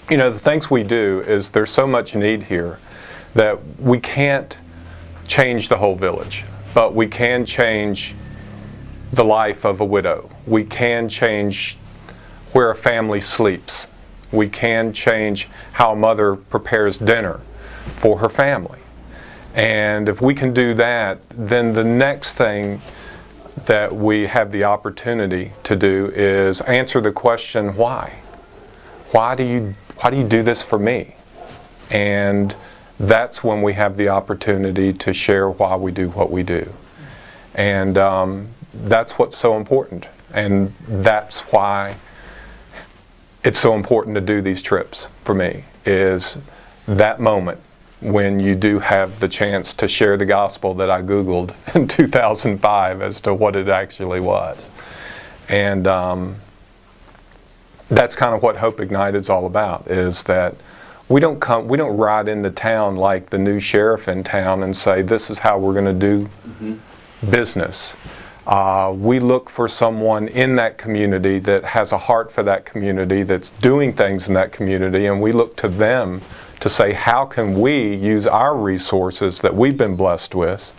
The things we do is there's so much need here that we can't change the whole village, but we can change the life of a widow. We can change where a family sleeps. We can change how a mother prepares dinner for her family. And if we can do that, then the next thing that we have the opportunity to do is answer the question, why? Why do you do this for me? And that's when we have the opportunity to share why we do what we do. And that's what's so important. And that's why it's so important to do these trips for me, is that moment when you do have the chance to share the gospel that I Googled in 2005 as to what it actually was. And that's kind of what Hope Ignited is all about, is that we don't ride into town like the new sheriff in town and say, this is how we're going to do business. We look for someone in that community that has a heart for that community, that's doing things in that community, and we look to them to say, how can we use our resources that we've been blessed with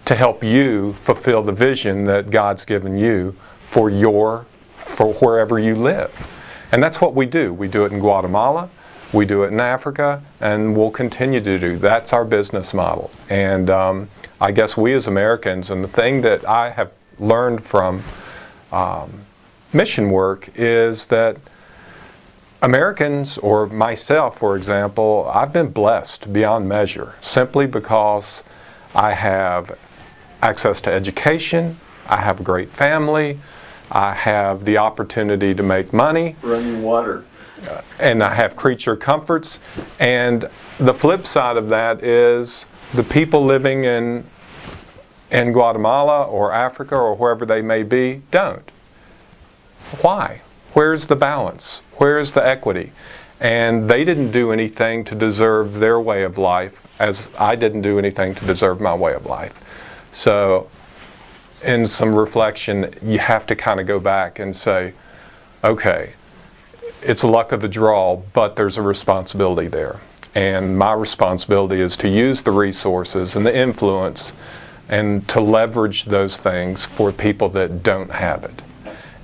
to help you fulfill the vision that God's given you for wherever you live. And that's what we do. We do it in Guatemala, we do it in Africa, and we'll continue to do. That's our business model. And I guess we as Americans, and the thing that I have learned from mission work is that Americans, or myself, for example, I've been blessed beyond measure simply because I have access to education, I have a great family, I have the opportunity to make money. Running water. And I have creature comforts. And the flip side of that is the people living in Guatemala or Africa or wherever they may be don't. Why? Where's the balance? Where's the equity? And they didn't do anything to deserve their way of life, as I didn't do anything to deserve my way of life. So in some reflection, you have to kind of go back and say, okay, it's luck of the draw, but there's a responsibility there. And my responsibility is to use the resources and the influence and to leverage those things for people that don't have it.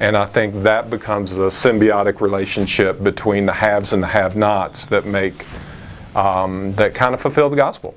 And I think that becomes a symbiotic relationship between the haves and the have-nots that make, that kind of fulfill the gospel.